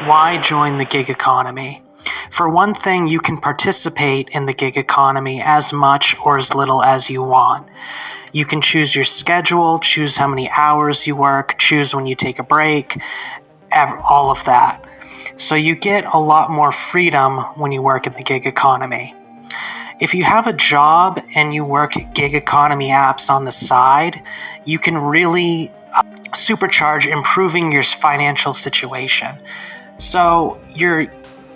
Why join the gig economy? For one thing, you can participate in the gig economy as much or as little as you want. You can choose your schedule, choose how many hours you work, choose when you take a break, all of that. So you get a lot more freedom when you work in the gig economy. If you have a job and you work gig economy apps on the side, you can really supercharge improving your financial situation. So your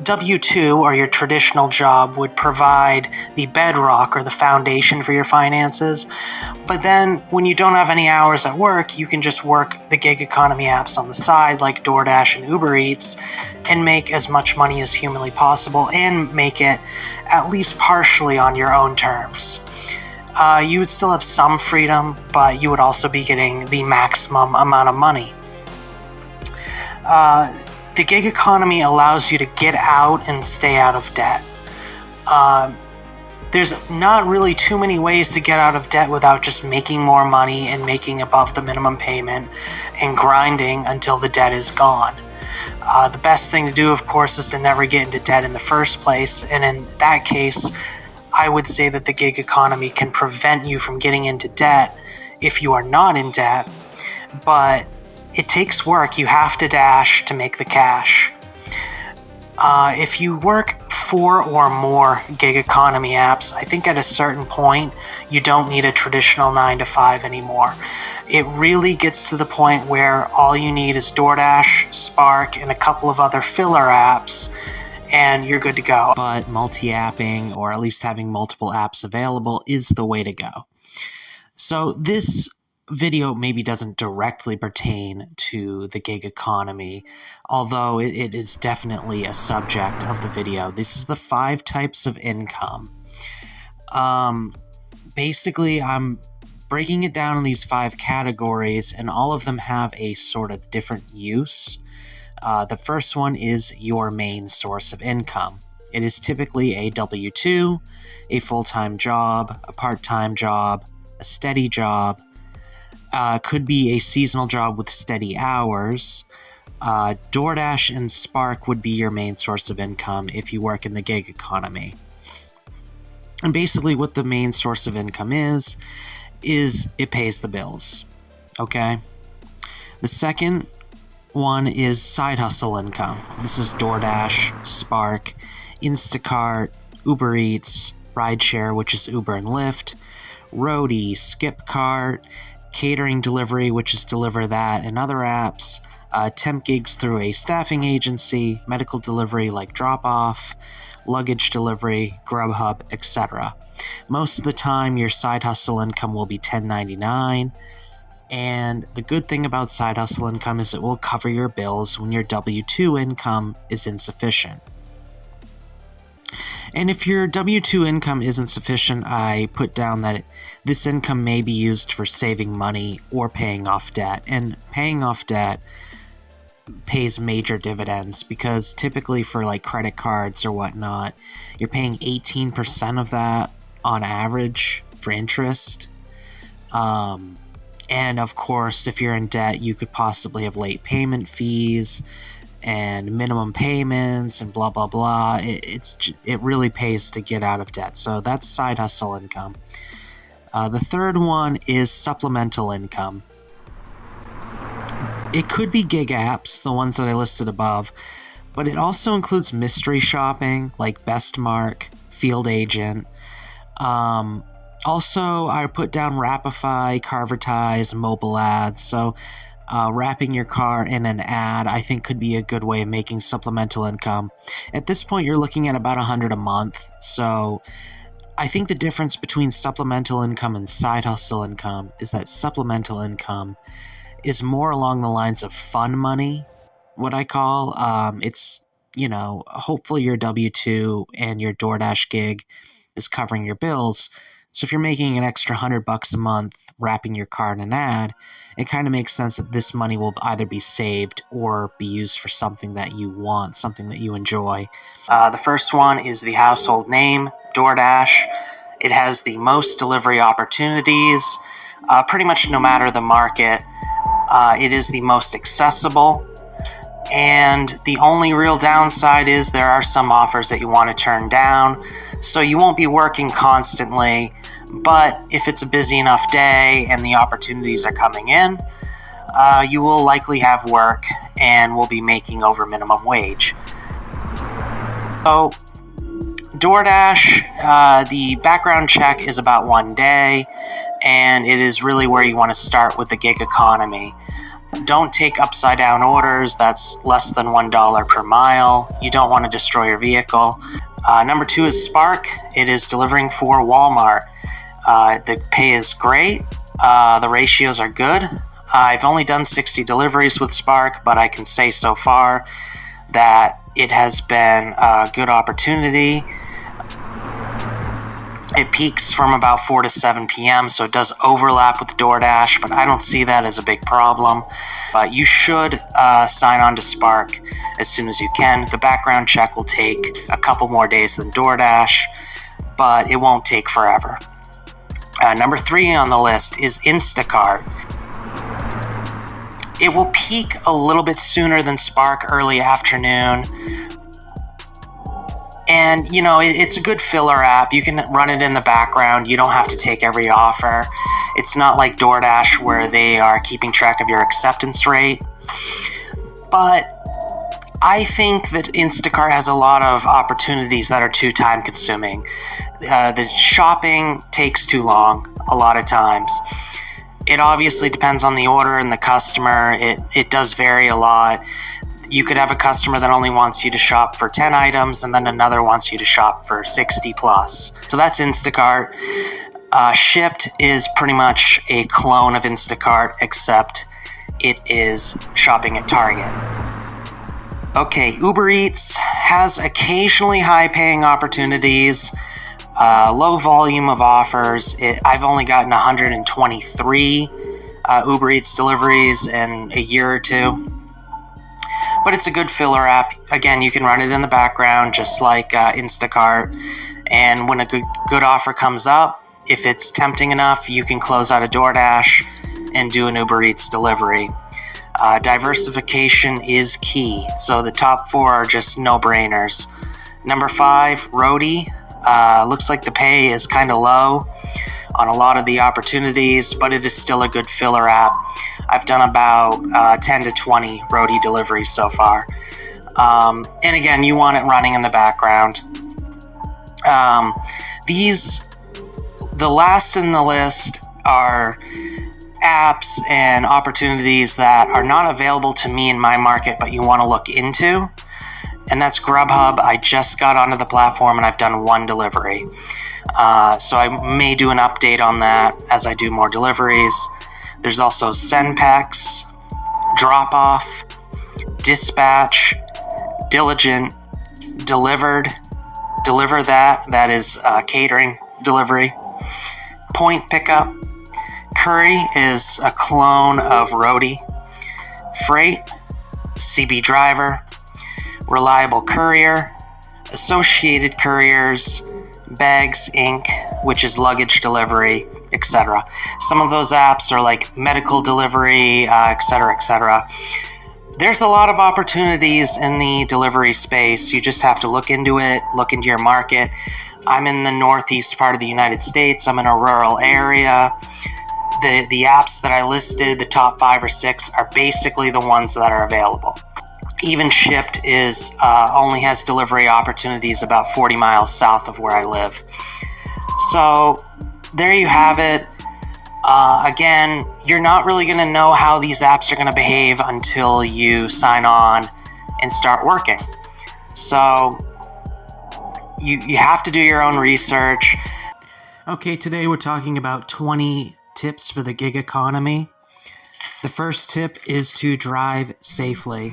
W-2 or your traditional job would provide the bedrock or the foundation for your finances. But then when you don't have any hours at work, you can just work the gig economy apps on the side like Doordash and Uber Eats and make as much money as humanly possible and make it at least partially on your own terms. You would still have some freedom, but you would also be getting the maximum amount of money. The gig economy allows you to get out and stay out of debt. There's not really too many ways to get out of debt without just making more money and making above the minimum payment and grinding until the debt is gone. The best thing to do, of course, is to never get into debt in the first place, and in that case, I would say that the gig economy can prevent you from getting into debt if you are not in debt, but it takes work. You have to dash to make the cash. If you work 4 or more gig economy apps, I think at a certain point, you don't need a traditional 9 to 5 anymore. It really gets to the point where all you need is DoorDash, Spark, and a couple of other filler apps, and you're good to go. But multi-apping, or at least having multiple apps available, is the way to go. So this video maybe doesn't directly pertain to the gig economy, although it is definitely a subject of the video. This is the 5 types of income. Basically, I'm breaking it down in these 5 categories, and all of them have a sort of different use. The first one is your main source of income. It is typically a W-2, a full-time job, a part-time job, a steady job. Could be a seasonal job with steady hours. DoorDash and Spark would be your main source of income if you work in the gig economy. And basically what the main source of income is it pays the bills. Okay? The second one is side hustle income. This is DoorDash, Spark, Instacart, Uber Eats, Rideshare, which is Uber and Lyft, Roadie, Skipcart, catering delivery, which is Deliver That and other apps, temp gigs through a staffing agency, medical delivery like Drop-Off, luggage delivery, Grubhub, etc. Most of the time, your side hustle income will be 1099, and the good thing about side hustle income is it will cover your bills when your W-2 income is insufficient. And if your W-2 income isn't sufficient, I put down that this income may be used for saving money or paying off debt. And paying off debt pays major dividends because typically for like credit cards or whatnot, you're paying 18% of that on average for interest. And of course, if you're in debt, you could possibly have late payment fees and minimum payments and blah, blah, blah. It really pays to get out of debt. So that's side hustle income. The third one is supplemental income. It could be gig apps, the ones that I listed above, but it also includes mystery shopping like Bestmark, Field Agent. Also, I put down Rapify, Carvertise, mobile ads. So wrapping your car in an ad, I think, could be a good way of making supplemental income. At this point, you're looking at about $100 a month. So I think the difference between supplemental income and side hustle income is that supplemental income is more along the lines of fun money, what I call. It's, hopefully your W-2 and your DoorDash gig is covering your bills. So if you're making an extra $100 a month wrapping your car in an ad, it kind of makes sense that this money will either be saved or be used for something that you want, something that you enjoy. The first one is the household name, DoorDash. It has the most delivery opportunities, pretty much no matter the market. It is the most accessible. And the only real downside is there are some offers that you want to turn down, so you won't be working constantly. But if it's a busy enough day and the opportunities are coming in, you will likely have work and will be making over minimum wage. So DoorDash, the background check is about 1 day, and it is really where you want to start with the gig economy. Don't take upside down orders. That's less than $1 per mile. You don't want to destroy your vehicle. Number 2 is Spark. It is delivering for Walmart. The pay is great. The ratios are good. I've only done 60 deliveries with Spark, but I can say so far that it has been a good opportunity. It peaks from about 4 to 7 p.m., so it does overlap with DoorDash, but I don't see that as a big problem. But you should sign on to Spark as soon as you can. The background check will take a couple more days than DoorDash, but it won't take forever. Number 3 on the list is Instacart. It will peak a little bit sooner than Spark early afternoon. And, it's a good filler app. You can run it in the background. You don't have to take every offer. It's not like DoorDash where they are keeping track of your acceptance rate. But I think that Instacart has a lot of opportunities that are too time consuming. The shopping takes too long a lot of times. It obviously depends on the order and the customer. It does vary a lot. You could have a customer that only wants you to shop for 10 items and then another wants you to shop for 60 plus. So that's Instacart. Shipped is pretty much a clone of Instacart, except it is shopping at Target. Okay, Uber Eats has occasionally high-paying opportunities, low volume of offers. I've only gotten 123 Uber Eats deliveries in a year or two. But it's a good filler app. Again, you can run it in the background just like Instacart. And when a good offer comes up, if it's tempting enough, you can close out a DoorDash and do an Uber Eats delivery. Diversification is key. So the top 4 are just no-brainers. Number 5, Roadie. Looks like the pay is kind of low on a lot of the opportunities, but it is still a good filler app. I've done about 10 to 20 Roadie deliveries so far. And again, you want it running in the background. The last in the list are apps and opportunities that are not available to me in my market, but you want to look into. And that's Grubhub. I just got onto the platform and I've done 1 delivery. So I may do an update on that as I do more deliveries. There's also SendPex, Drop-Off, Dispatch, Diligent, Delivered, Deliver that is catering delivery, Point Pickup, Curry is a clone of Roadie, Freight, CB Driver, Reliable Courier, Associated Couriers, Bags Inc., which is luggage delivery, etc. Some of those apps are like medical delivery, etc., etc. There's a lot of opportunities in the delivery space. You just have to look into it, look into your market. I'm in the northeast part of the United States. I'm in a rural area. The apps that I listed, the top 5 or 6, are basically the ones that are available. Even Shipped only has delivery opportunities about 40 miles south of where I live. So there you have it. Again, you're not really going to know how these apps are going to behave until you sign on and start working. So you have to do your own research. Okay, today we're talking about 20 tips for the gig economy. The first tip is to drive safely.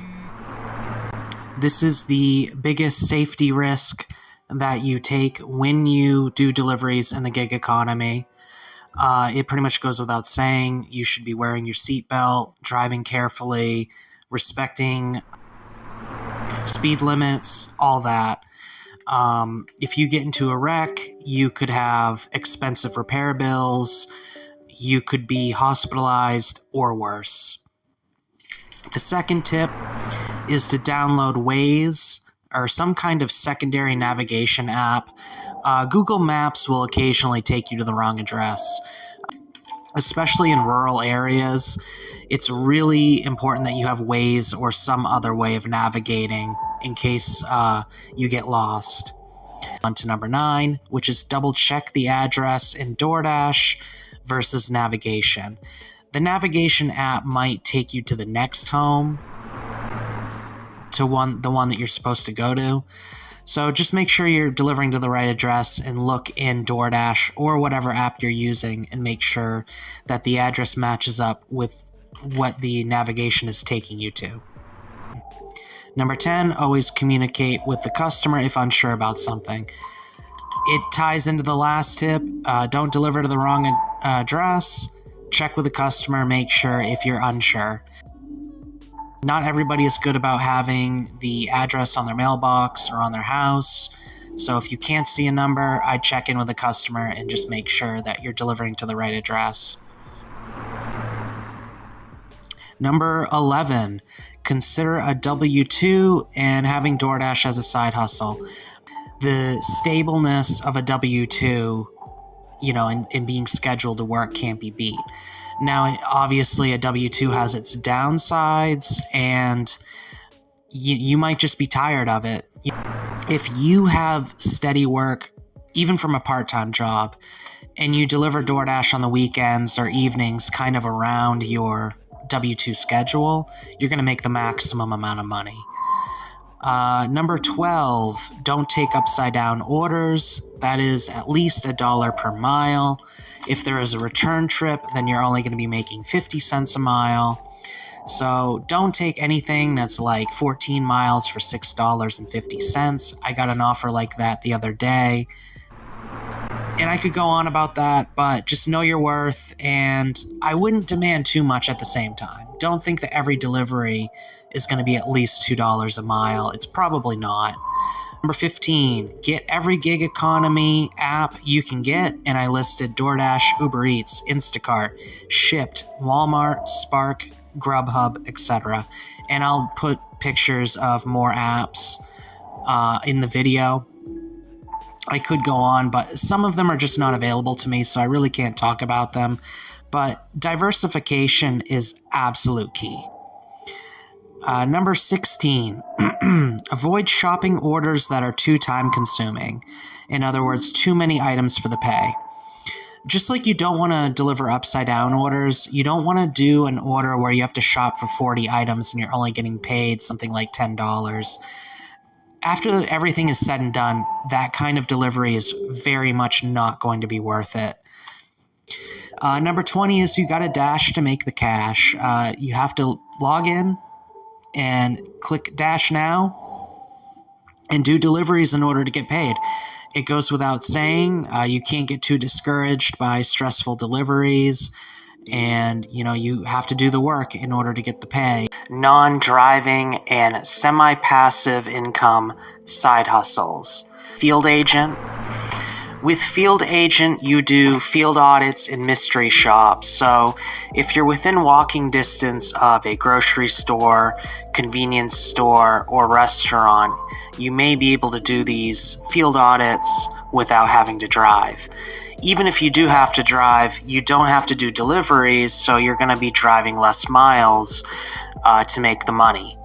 This is the biggest safety risk that you take when you do deliveries in the gig economy. It pretty much goes without saying. You should be wearing your seatbelt, driving carefully, respecting speed limits, all that. If you get into a wreck, you could have expensive repair bills. You could be hospitalized or worse. The second tip is to download Waze or some kind of secondary navigation app. Google Maps will occasionally take you to the wrong address. Especially in rural areas, it's really important that you have Waze or some other way of navigating in case you get lost. On to number 9, which is double check the address in Doordash versus navigation. The navigation app might take you to the next home, to the one that you're supposed to go to. So just make sure you're delivering to the right address and look in Doordash or whatever app you're using and make sure that the address matches up with what the navigation is taking you to. Number 10, always communicate with the customer if unsure about something. It ties into the last tip. Don't deliver to the wrong address. Check with the customer, make sure if you're unsure. Not everybody is good about having the address on their mailbox or on their house. So if you can't see a number, I'd check in with the customer and just make sure that you're delivering to the right address. Number 11, consider a W-2 and having Doordash as a side hustle. The stableness of a W-2, and being scheduled to work can't be beat. Now, obviously, a W-2 has its downsides, and you might just be tired of it. If you have steady work, even from a part-time job, and you deliver Doordash on the weekends or evenings kind of around your W-2 schedule, you're going to make the maximum amount of money. Number 12, don't take upside-down orders. That is at least $1 per mile. If there is a return trip, then you're only going to be making 50 cents a mile. So don't take anything that's like 14 miles for $6.50. I got an offer like that the other day. And I could go on about that, but just know your worth, and I wouldn't demand too much at the same time. Don't think that every delivery is going to be at least $2 a mile. It's probably not. Number 15, get every gig economy app you can get, and I listed DoorDash, Uber Eats, Instacart, Shipt, Walmart, Spark, Grubhub, etc. And I'll put pictures of more apps in the video. I could go on, but some of them are just not available to me, so I really can't talk about them. But diversification is absolute key. Number 16, avoid shopping orders that are too time-consuming. In other words, too many items for the pay. Just like you don't want to deliver upside-down orders, you don't want to do an order where you have to shop for 40 items and you're only getting paid something like $10. After everything is said and done, that kind of delivery is very much not going to be worth it. Number 20 is you got to dash to make the cash. You have to log in and click Dash Now and do deliveries in order to get paid. It goes without saying, you can't get too discouraged by stressful deliveries, and you have to do the work in order to get the pay. Non-driving and semi-passive income side hustles. Field agent. With field agent, you do field audits in mystery shops. So if you're within walking distance of a grocery store, convenience store, or restaurant, you may be able to do these field audits without having to drive. Even if you do have to drive, you don't have to do deliveries, so you're going to be driving less miles to make the money.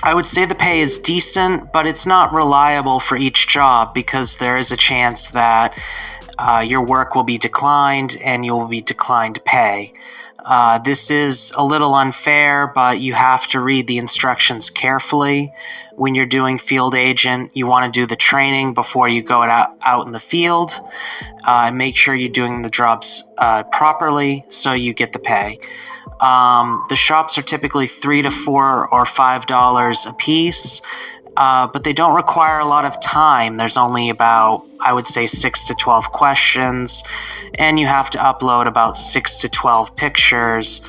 I would say the pay is decent, but it's not reliable for each job because there is a chance that your work will be declined and you will be declined pay. This is a little unfair, but you have to read the instructions carefully. When you're doing field agent, you want to do the training before you go out in the field. Make sure you're doing the jobs properly so you get the pay. The shops are typically $3 to $4 or $5 a piece, but they don't require a lot of time. There's only about, I would say, 6 to 12 questions, and you have to upload about 6 to 12 pictures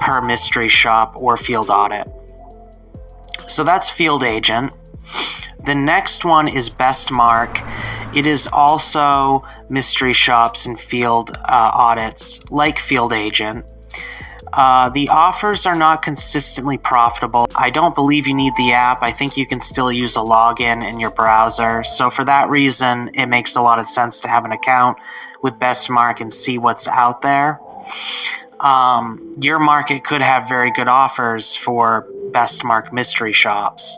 per mystery shop or field audit. So that's field agent. The next one is Best Mark. It is also mystery shops and field audits like field agent. The offers are not consistently profitable. I don't believe you need the app. I think you can still use a login in your browser. So for that reason, it makes a lot of sense to have an account with Bestmark and see what's out there. Your market could have very good offers for Bestmark mystery shops.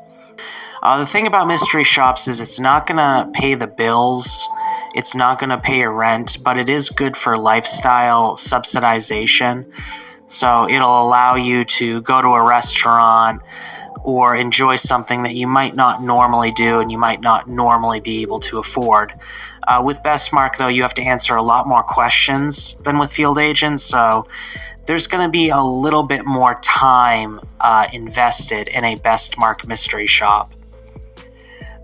The thing about mystery shops is it's not going to pay the bills. It's not going to pay your rent, but it is good for lifestyle subsidization. So it'll allow you to go to a restaurant or enjoy something that you might not normally do and you might not normally be able to afford. With Bestmark, though, you have to answer a lot more questions than with field agents, so there's going to be a little bit more time invested in a Bestmark mystery shop.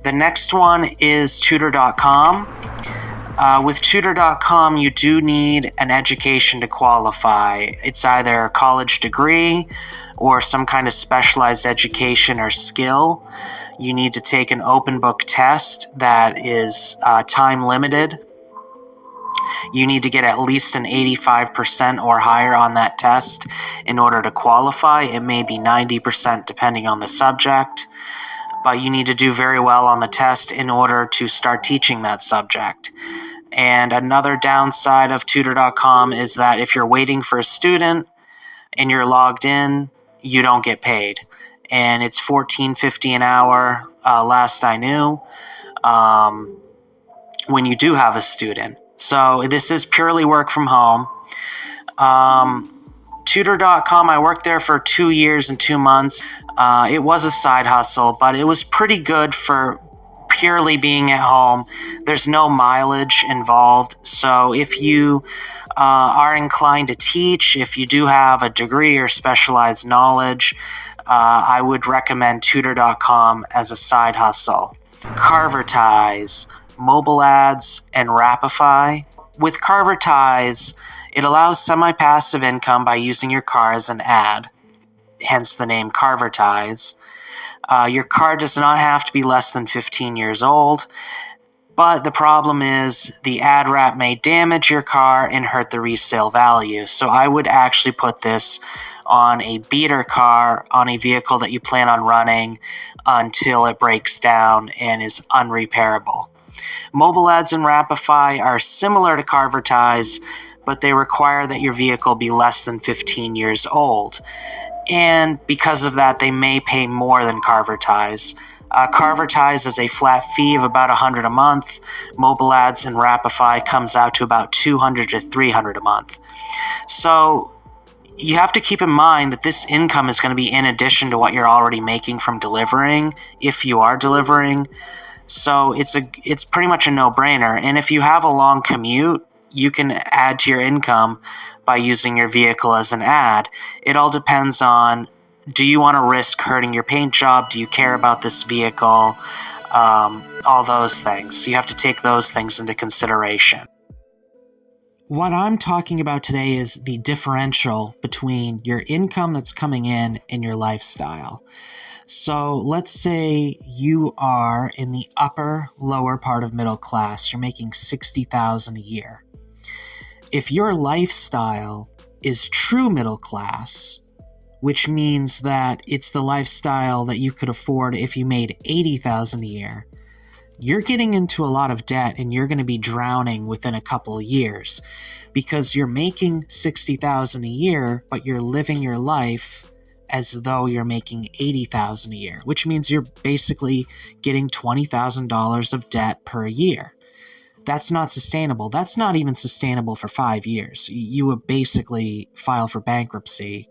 The next one is Tutor.com. With Tutor.com, you do need an education to qualify. It's either a college degree or some kind of specialized education or skill. You need to take an open book test that is time limited. You need to get at least an 85% or higher on that test in order to qualify. It may be 90% depending on the subject, but you need to do very well on the test in order to start teaching that subject. And another downside of Tutor.com is that if you're waiting for a student and you're logged in, you don't get paid. And it's $14.50 an hour, last I knew, when you do have a student. So this is purely work from home. Tutor.com, I worked there for 2 years and 2 months. It was a side hustle, but it was pretty good for purely being at home. There's no mileage involved. So if you are inclined to teach, if you do have a degree or specialized knowledge, I would recommend Tutor.com as a side hustle. Carvertise, mobile ads, and Rapify. With Carvertise, it allows semi-passive income by using your car as an ad, hence the name Carvertise. Your car does not have to be less than 15 years old, but the problem is the ad wrap may damage your car and hurt the resale value. So I would actually put this on a beater car, on a vehicle that you plan on running until it breaks down and is unrepairable. Mobile ads and Rapify are similar to Carvertise, but they require that your vehicle be less than 15 years old. And because of that, they may pay more than Carvertise. Carvertise is a flat fee of about $100 a month. Mobile ads and Rapify comes out to about $200 to $300 a month. So you have to keep in mind that this income is going to be in addition to what you're already making from delivering, if you are delivering. So it's pretty much a no-brainer. And if you have a long commute, you can add to your income by using your vehicle as an ad. It all depends on, do you want to risk hurting your paint job? Do you care about this vehicle? All those things. You have to take those things into consideration. What I'm talking about today is the differential between your income that's coming in and your lifestyle. So let's say you are in the lower part of middle class. You're making $60,000 a year. If your lifestyle is true middle class, which means that it's the lifestyle that you could afford if you made $80,000 a year, you're getting into a lot of debt and you're going to be drowning within a couple of years because you're making $60,000 a year, but you're living your life as though you're making $80,000 a year, which means you're basically getting $20,000 of debt per year. That's not sustainable. That's not even sustainable for 5 years. You would basically file for bankruptcy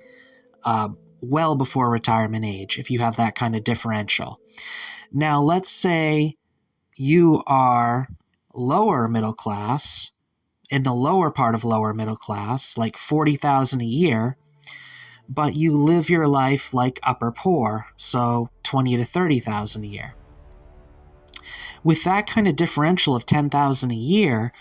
well before retirement age if you have that kind of differential. Now, let's say you are lower middle class, in the lower part of lower middle class, like $40,000 a year, but you live your life like upper poor, so $20,000 to $30,000 a year. With that kind of differential of $10,000 a year,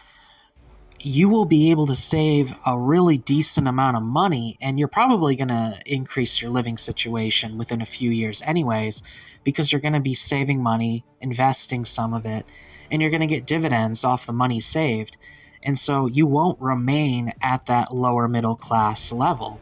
you will be able to save a really decent amount of money, and you're probably going to increase your living situation within a few years anyways, because you're going to be saving money, investing some of it, and you're going to get dividends off the money saved. And so you won't remain at that lower middle class level.